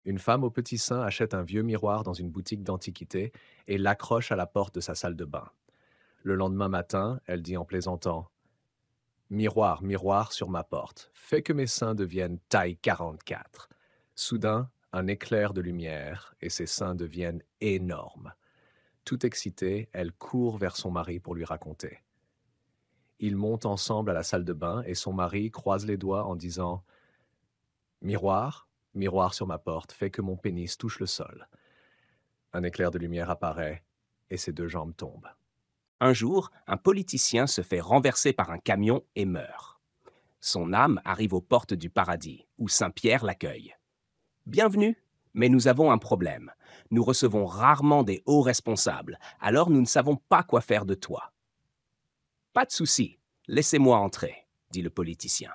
Une femme au petit sein achète un vieux miroir dans une boutique d'antiquités et l'accroche à la porte de sa salle de bain. Le lendemain matin, elle dit en plaisantant: Miroir, miroir sur ma porte, fais que mes seins deviennent taille 44. Soudain, un éclair de lumière et ses seins deviennent énormes. Tout excitée, elle court vers son mari pour lui raconter. Ils montent ensemble à la salle de bain et son mari croise les doigts en disant: Miroir, miroir sur ma porte, fais que mon pénis touche le sol. Un éclair de lumière apparaît et ses deux jambes tombent. Un jour, un politicien se fait renverser par un camion et meurt. Son âme arrive aux portes du paradis, où Saint Pierre l'accueille. Bienvenue, mais nous avons un problème. Nous recevons rarement des hauts responsables, alors nous ne savons pas quoi faire de toi. Pas de souci, laissez-moi entrer, dit le politicien.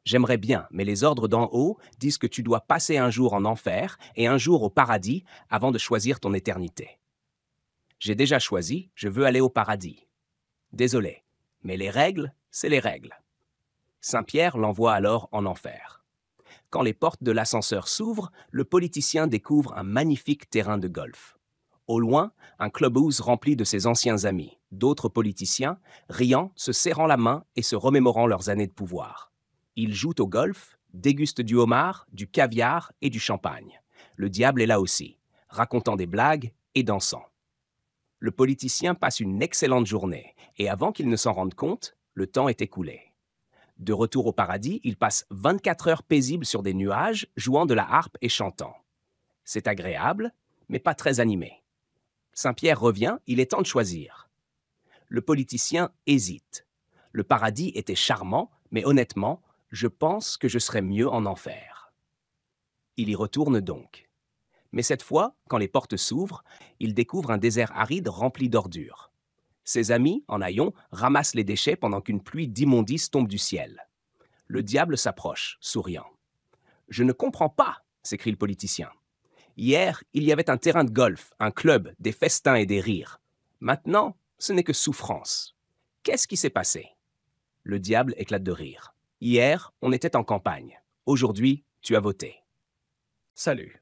J'aimerais bien, mais les ordres d'en haut disent que tu dois passer un jour en enfer et un jour au paradis avant de choisir ton éternité. J'ai déjà choisi, je veux aller au paradis. Désolé, mais les règles, c'est les règles. Saint-Pierre l'envoie alors en enfer. Quand les portes de l'ascenseur s'ouvrent, le politicien découvre un magnifique terrain de golf. Au loin, un clubhouse rempli de ses anciens amis, d'autres politiciens, riant, se serrant la main et se remémorant leurs années de pouvoir. Ils jouent au golf, dégustent du homard, du caviar et du champagne. Le diable est là aussi, racontant des blagues et dansant. Le politicien passe une excellente journée, et avant qu'il ne s'en rende compte, le temps est écoulé. De retour au paradis, il passe 24 heures paisibles sur des nuages, jouant de la harpe et chantant. C'est agréable, mais pas très animé. Saint-Pierre revient, il est temps de choisir. Le politicien hésite. Le paradis était charmant, mais honnêtement, je pense que je serais mieux en enfer. Il y retourne donc. Mais cette fois, quand les portes s'ouvrent, il découvre un désert aride rempli d'ordures. Ses amis, en haillons, ramassent les déchets pendant qu'une pluie d'immondices tombe du ciel. Le diable s'approche, souriant. Je ne comprends pas, s'écrie le politicien. Hier, il y avait un terrain de golf, un club, des festins et des rires. Maintenant, ce n'est que souffrance. Qu'est-ce qui s'est passé? Le diable éclate de rire. Hier, on était en campagne. Aujourd'hui, tu as voté. Salut.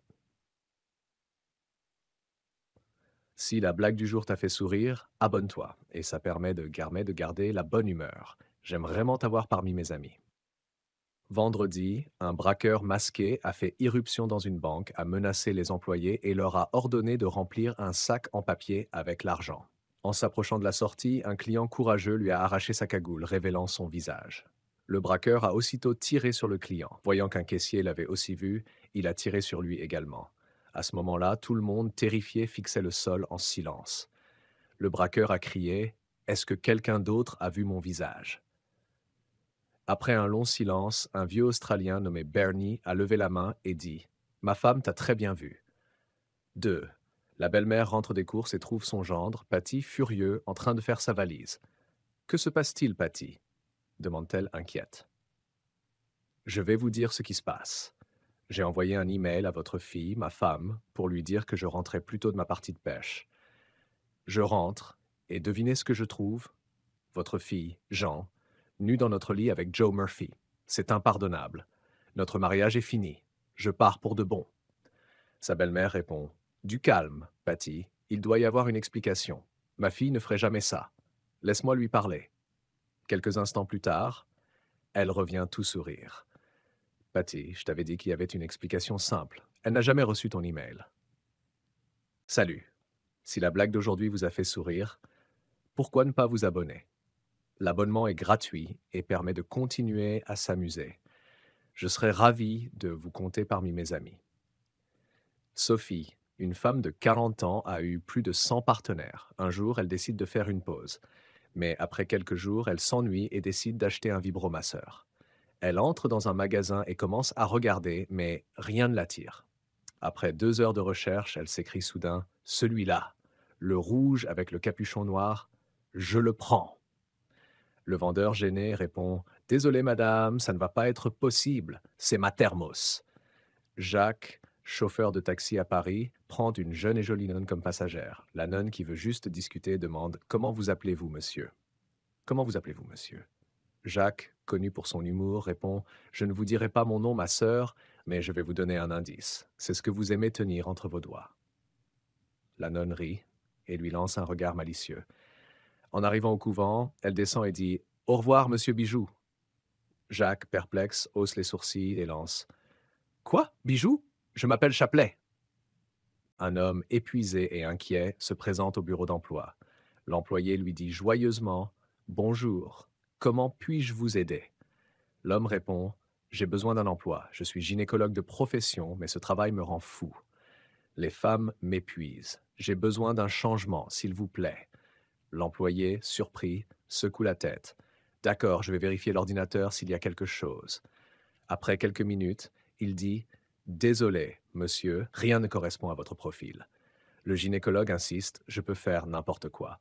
Si la blague du jour t'a fait sourire, abonne-toi et ça permet de garder la bonne humeur. J'aime vraiment t'avoir parmi mes amis. Vendredi, un braqueur masqué a fait irruption dans une banque, a menacé les employés et leur a ordonné de remplir un sac en papier avec l'argent. En s'approchant de la sortie, un client courageux lui a arraché sa cagoule, révélant son visage. Le braqueur a aussitôt tiré sur le client. Voyant qu'un caissier l'avait aussi vu, il a tiré sur lui également. À ce moment-là, tout le monde, terrifié, fixait le sol en silence. Le braqueur a crié: Est-ce que quelqu'un d'autre a vu mon visage? Après un long silence, un vieux Australien nommé Bernie a levé la main et dit: Ma femme t'a très bien vu. 2. La belle-mère rentre des courses et trouve son gendre, Patty, furieux, en train de faire sa valise. Que se passe-t-il, Patty? Demande-t-elle inquiète. Je vais vous dire ce qui se passe. J'ai envoyé un email à votre fille, ma femme, pour lui dire que je rentrais plus tôt de ma partie de pêche. Je rentre, et devinez ce que je trouve? Votre fille, Jean, nue dans notre lit avec Joe Murphy. C'est impardonnable. Notre mariage est fini. Je pars pour de bon. Sa belle-mère répond: Du calme, Patty. Il doit y avoir une explication. Ma fille ne ferait jamais ça. Laisse-moi lui parler. Quelques instants plus tard, elle revient tout sourire. Patty, je t'avais dit qu'il y avait une explication simple. Elle n'a jamais reçu ton email. Salut. Si la blague d'aujourd'hui vous a fait sourire, pourquoi ne pas vous abonner? L'abonnement est gratuit et permet de continuer à s'amuser. Je serais ravi de vous compter parmi mes amis. Sophie, une femme de 40 ans, a eu plus de 100 partenaires. Un jour, elle décide de faire une pause. Mais après quelques jours, elle s'ennuie et décide d'acheter un vibromasseur. Elle entre dans un magasin et commence à regarder, mais rien ne l'attire. Après 2 heures de recherche, elle s'écrie soudain: Celui-là, le rouge avec le capuchon noir, je le prends. Le vendeur gêné répond: Désolé madame, ça ne va pas être possible, c'est ma thermos. Jacques, chauffeur de taxi à Paris, prend une jeune et jolie nonne comme passagère. La nonne, qui veut juste discuter, demande: Comment vous appelez-vous, monsieur? Comment vous appelez-vous, monsieur? Jacques, connu pour son humour, répond: Je ne vous dirai pas mon nom, ma sœur, Mais je vais vous donner un indice. C'est ce que vous aimez tenir entre vos doigts. La nonne rit et lui lance un regard malicieux. En arrivant au couvent, elle descend et dit « Au revoir, monsieur Bijou ». Jacques, perplexe, hausse les sourcils et lance « Quoi, Bijou? Je m'appelle Chapelet ». Un homme épuisé et inquiet se présente au bureau d'emploi. L'employé lui dit joyeusement « Bonjour, comment puis-je vous aider ?» L'homme répond « J'ai besoin d'un emploi. Je suis gynécologue de profession, mais ce travail me rend fou. Les femmes m'épuisent. J'ai besoin d'un changement, s'il vous plaît. » L'employé, surpris, secoue la tête. « D'accord, je vais vérifier l'ordinateur s'il y a quelque chose. » Après quelques minutes, il dit « Désolé, monsieur, rien ne correspond à votre profil. » Le gynécologue insiste « Je peux faire n'importe quoi. »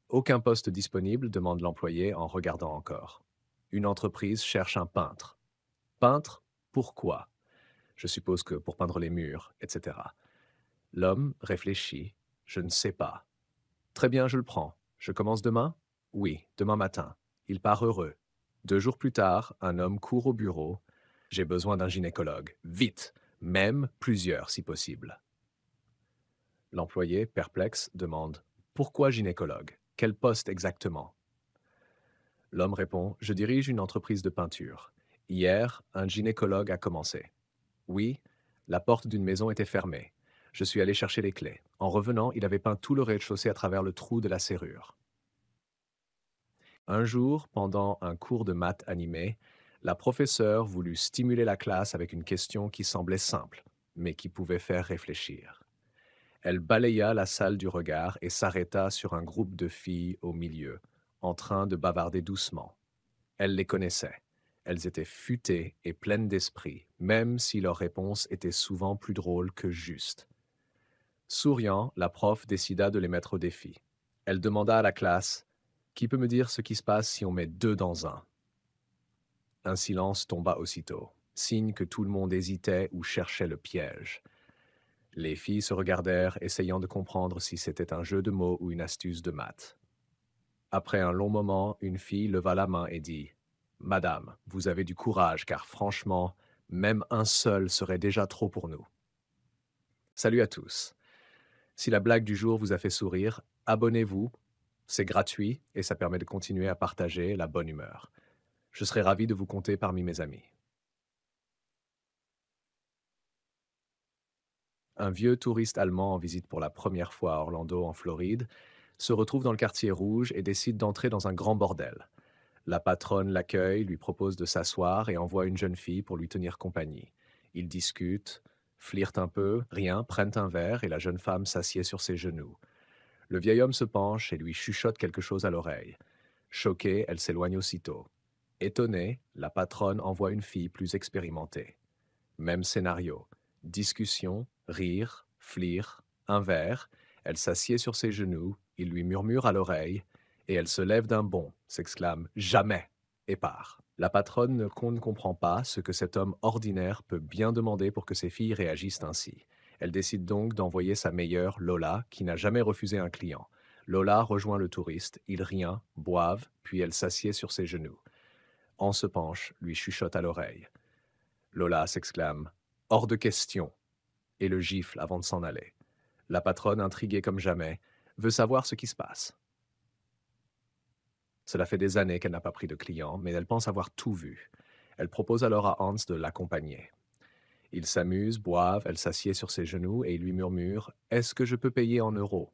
Aucun poste disponible, demande l'employé en regardant encore. Une entreprise cherche un peintre. Peintre? Pourquoi? Je suppose que pour peindre les murs, etc. L'homme réfléchit. Je ne sais pas. Très bien, je le prends. Je commence demain? Oui, demain matin. Il part heureux. 2 jours plus tard, un homme court au bureau. J'ai besoin d'un gynécologue. Vite! Même plusieurs, si possible. L'employé, perplexe, demande pourquoi gynécologue? Quel poste exactement? L'homme répond je dirige une entreprise de peinture. Hier, un gynécologue a commencé. Oui, la porte d'une maison était fermée. Je suis allé chercher les clés. En revenant, il avait peint tout le rez-de-chaussée à travers le trou de la serrure. Un jour, pendant un cours de maths animé, la professeure voulut stimuler la classe avec une question qui semblait simple, mais qui pouvait faire réfléchir. Elle balaya la salle du regard et s'arrêta sur un groupe de filles au milieu, en train de bavarder doucement. Elle les connaissait. Elles étaient futées et pleines d'esprit, même si leurs réponses étaient souvent plus drôles que justes. Souriant, la prof décida de les mettre au défi. Elle demanda à la classe « Qui peut me dire ce qui se passe si on met deux dans un ?» Un silence tomba aussitôt, signe que tout le monde hésitait ou cherchait le piège. Les filles se regardèrent, essayant de comprendre si c'était un jeu de mots ou une astuce de maths. Après un long moment, une fille leva la main et dit « Madame, vous avez du courage, car franchement, même un seul serait déjà trop pour nous. » Salut à tous. Si la blague du jour vous a fait sourire, abonnez-vous. C'est gratuit et ça permet de continuer à partager la bonne humeur. Je serai ravi de vous compter parmi mes amis. Un vieux touriste allemand en visite pour la première fois à Orlando, en Floride, se retrouve dans le quartier rouge et décide d'entrer dans un grand bordel. La patronne l'accueille, lui propose de s'asseoir et envoie une jeune fille pour lui tenir compagnie. Ils discutent, flirtent un peu, rien, prennent un verre et la jeune femme s'assied sur ses genoux. Le vieil homme se penche et lui chuchote quelque chose à l'oreille. Choquée, elle s'éloigne aussitôt. Étonnée, la patronne envoie une fille plus expérimentée. Même scénario. Discussion, rire, flir, un verre. Elle s'assied sur ses genoux, il lui murmure à l'oreille, et elle se lève d'un bond, s'exclame « Jamais !» et part. La patronne ne comprend pas ce que cet homme ordinaire peut bien demander pour que ses filles réagissent ainsi. Elle décide donc d'envoyer sa meilleure, Lola, qui n'a jamais refusé un client. Lola rejoint le touriste, ils rient, boivent, puis elle s'assied sur ses genoux. On se penche, lui chuchote à l'oreille. Lola s'exclame « Hors de question !» et le gifle avant de s'en aller. La patronne, intriguée comme jamais, veut savoir ce qui se passe. Cela fait des années qu'elle n'a pas pris de clients, mais elle pense avoir tout vu. Elle propose alors à Hans de l'accompagner. Ils s'amusent, boivent, elle s'assied sur ses genoux et il lui murmure « Est-ce que je peux payer en euros ?»